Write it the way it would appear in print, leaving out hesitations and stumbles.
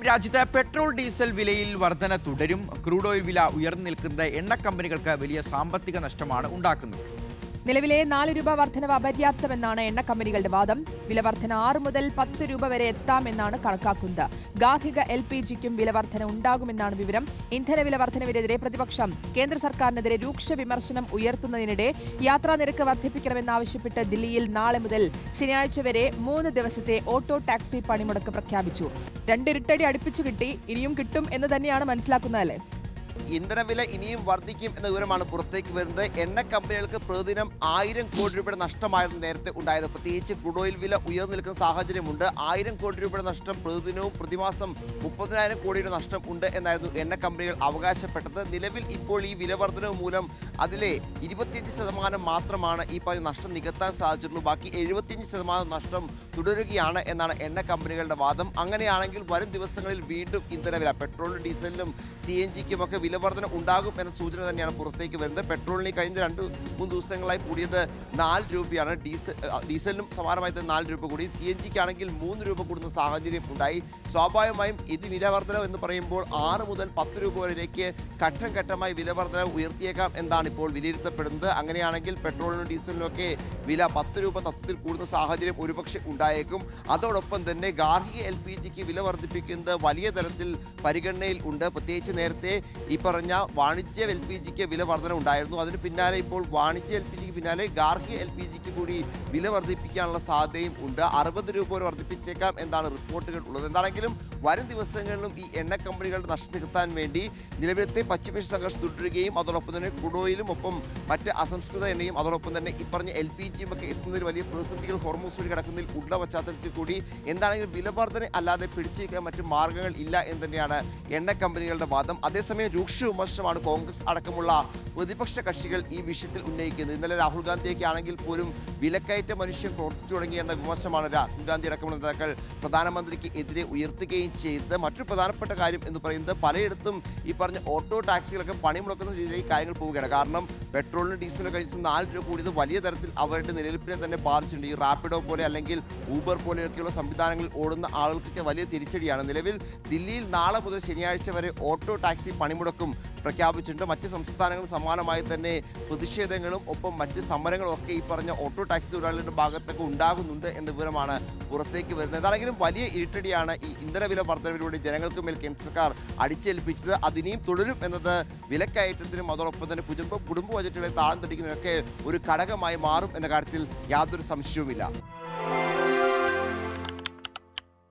രാജ്യത്ത് petrol diesel വിലയിൽ വർധന തുടരും. ക്രൂഡ് ഓയിൽ വില ഉയർന്നു നിൽക്കുന്നത് എണ്ണ കമ്പനികൾക്ക് വലിയ സാമ്പത്തിക നഷ്ടമാണ് ഉണ്ടാക്കുന്നത്. നിലവിലെ 4 രൂപ വർധനവ് അപര്യാപ്തമെന്നാണ് എണ്ണ കമ്പനികളുടെ വാദം. വില വർധന 6 മുതൽ 10 രൂപ വരെ എത്താമെന്നാണ് കണക്കാക്കുന്നത്. ഗാർഹിക LPGക്കും വില വർധന ഉണ്ടാകുമെന്നാണ് വിവരം. ഇന്ധനവില വർധനവിനെതിരെ പ്രതിപക്ഷം കേന്ദ്ര സർക്കാരിനെതിരെ രൂക്ഷ വിമർശനം ഉയർത്തുന്നതിനിടെ യാത്രാ നിരക്ക് വർദ്ധിപ്പിക്കണമെന്നാവശ്യപ്പെട്ട് ദില്ലിയിൽ നാളെ മുതൽ ശനിയാഴ്ച വരെ 3 ദിവസത്തെ ഓട്ടോ ടാക്സി പണിമുടക്ക് പ്രഖ്യാപിച്ചു. 2 ഇരട്ടടി അടുപ്പിച്ചു കിട്ടി, ഇനിയും കിട്ടും എന്ന് തന്നെയാണ് മനസ്സിലാക്കുന്നതല്ലേ. ഇന്ധനവില ഇനിയും വർദ്ധിക്കും എന്ന വിവരമാണ് പുറത്തേക്ക് വരുന്നത്. എണ്ണ കമ്പനികൾക്ക് പ്രതിദിനം 1000 കോടി രൂപയുടെ നഷ്ടമായിരുന്നു നേരത്തെ ഉണ്ടായത്. പ്രത്യേകിച്ച് ക്രൂഡ് ഓയിൽ വില ഉയർന്നു നിൽക്കുന്ന സാഹചര്യമുണ്ട്. 1000 കോടി രൂപയുടെ നഷ്ടം പ്രതിദിനവും പ്രതിമാസം 30,000 കോടിയുടെ നഷ്ടം ഉണ്ട് എന്നായിരുന്നു എണ്ണ കമ്പനികൾ അവകാശപ്പെട്ടത്. നിലവിൽ ഇപ്പോൾ ഈ വില വർധനവ് മൂലം അതിലെ 25% മാത്രമാണ് ഈ പറഞ്ഞ നഷ്ടം നികത്താൻ സാധിച്ചിട്ടുള്ളൂ. ബാക്കി 75% നഷ്ടം തുടരുകയാണ് എന്നാണ് എണ്ണ കമ്പനികളുടെ വാദം. അങ്ങനെയാണെങ്കിൽ വരും ദിവസങ്ങളിൽ വീണ്ടും ഇന്ധനവില പെട്രോളിനും ഡീസലിനും CNGക്കും ഒക്കെ വിലവർധന ഉണ്ടാകും എന്ന സൂചന തന്നെയാണ് പുറത്തേക്ക് വരുന്നത്. പെട്രോളിന് കഴിഞ്ഞ 2-3 ദിവസങ്ങളായി കൂടിയത് 4 രൂപയാണ്. ഡീസലിനും സമാനമായി 4 രൂപ കൂടി. CNGക്കാണെങ്കിൽ 3 രൂപ കൂടുന്ന സാഹചര്യം ഉണ്ടായി. സ്വാഭാവികമായും ഇത് വിലവർധന എന്ന് പറയുമ്പോൾ 6 മുതൽ 10 രൂപ വരെയൊക്കെ ഘട്ടം ഘട്ടമായി വിലവർധന ഉയർത്തിയേക്കാം എന്നാണ് ഇപ്പോൾ വിലയിരുത്തപ്പെടുന്നത്. അങ്ങനെയാണെങ്കിൽ പെട്രോളിനും ഡീസലിനും ഒക്കെ വില 10 രൂപ തത്വത്തിൽ കൂടുന്ന സാഹചര്യം ഒരുപക്ഷെ ഉണ്ടായേക്കും. അതോടൊപ്പം തന്നെ ഗാർഹിക LPGക്ക് വില വർദ്ധിപ്പിക്കുന്നത് വലിയ തരത്തിൽ പരിഗണനയിൽ ഉണ്ട്. പ്രത്യേകിച്ച് നേരത്തെ ഈ പറഞ്ഞ വാണിജ്യ LPGക്ക് വില വർധന ഉണ്ടായിരുന്നു. അതിന് പിന്നാലെ ഇപ്പോൾ വാണിജ്യ LPGക്ക് പിന്നാലെ ഗാർഹിക LPGക്ക് കൂടി വില വർദ്ധിപ്പിക്കാനുള്ള സാധ്യതയും ഉണ്ട്. 60 രൂപ വരെ വർദ്ധിപ്പിച്ചേക്കാം എന്നാണ് റിപ്പോർട്ടുകൾ ഉള്ളത്. എന്താണെങ്കിലും വരും ദിവസങ്ങളിലും ഈ എണ്ണ കമ്പനികളുടെ നഷ്ടം നികത്താൻ വേണ്ടി നിലവിലത്തെ പശ്ചിമേഷ്യ സംഘർഷം തുടരുകയും അതോടൊപ്പം തന്നെ ക്രൂഡ് ഓയിലും ഒപ്പം മറ്റ് അസംസ്കൃത എണ്ണയും അതോടൊപ്പം തന്നെ ഈ പറഞ്ഞ LPGയും ഒക്കെ എത്തുന്നതിൽ വലിയ പ്രതിസന്ധികൾ ഹോർമൂസ് വഴി കിടക്കുന്നതിൽ ഉള്ള പശ്ചാത്തലത്തിൽ കൂടി എന്താണെങ്കിലും വില വർധന അല്ലാതെ പിടിച്ചേക്കാൻ മറ്റു മാർഗ്ഗങ്ങൾ ഇല്ല എന്ന് തന്നെയാണ് എണ്ണ കമ്പനികളുടെ വാദം. അതേസമയം രൂക്ഷ വിമർശനമാണ് കോൺഗ്രസ് അടക്കമുള്ള പ്രതിപക്ഷ കക്ഷികൾ ഈ വിഷയത്തിൽ ഉന്നയിക്കുന്നത്. ഇന്നലെ രാഹുൽ ഗാന്ധിയൊക്കെ ആണെങ്കിൽ പോലും വിലക്കയറ്റ മനുഷ്യൻ പ്രവർത്തിച്ചു തുടങ്ങിയെന്ന വിമർശനമാണ് രാഹുൽ ഗാന്ധി അടക്കമുള്ള നേതാക്കൾ പ്രധാനമന്ത്രിക്ക് എതിരെ ഉയർത്തുകയും ചെയ്തത്. മറ്റൊരു പ്രധാനപ്പെട്ട കാര്യം എന്ന് പറയുന്നത് പലയിടത്തും ഈ പറഞ്ഞ ഓട്ടോ ടാക്സികളൊക്കെ പണിമുടക്കുന്ന രീതിയിലേക്ക് കാര്യങ്ങൾ പോവുകയാണ്. കാരണം പെട്രോളിനും ഡീസലിനും കഴിച്ച് 4 രൂപ കൂടിയത് വലിയ തരത്തിൽ അവരുടെ നിലനിൽപ്പിനെ തന്നെ ബാധിച്ചിട്ടുണ്ട്. ഈ റാപ്പിഡോ പോലെ അല്ലെങ്കിൽ ഊബർ പോലെയൊക്കെയുള്ള സംവിധാനങ്ങളിൽ ഓടുന്ന ആളുകൾക്കൊക്കെ വലിയ തിരിച്ചടിയാണ്. നിലവിൽ ദില്ലിയിൽ നാളെ മുതൽ ശനിയാഴ്ച വരെ ഓട്ടോ ടാക്സി പണിമുടക്കും പ്രഖ്യാപിച്ചിട്ടുണ്ട്. മറ്റ് സംസ്ഥാനങ്ങൾ സമാനമായി തന്നെ പ്രതിഷേധങ്ങളും ഒപ്പം മറ്റ് സമരങ്ങളും ഒക്കെ ഈ പറഞ്ഞ ഓട്ടോ ടാക്സി തൊഴിലാളികളുടെ ഭാഗത്തൊക്കെ ഉണ്ടാകുന്നുണ്ട് എന്ന വിവരമാണ് പുറത്തേക്ക് വരുന്നത്. എന്താണെങ്കിലും വലിയ ഇരുട്ടടിയാണ് ഈ ഇന്ധനവില വർധനവിലൂടെ ജനങ്ങൾക്ക് മേൽ കേന്ദ്ര സർക്കാർ അടിച്ചേൽപ്പിച്ചത്. അതിനെയും തുടരും എന്നത് വിലക്കയറ്റത്തിനും അതോടൊപ്പം തന്നെ കുടുംബ ബജറ്റുകളെ താളം തെറ്റിക്കുന്നതിനൊക്കെ ഒരു ഘടകമായി മാറും എന്ന കാര്യത്തിൽ യാതൊരു സംശയവുമില്ല.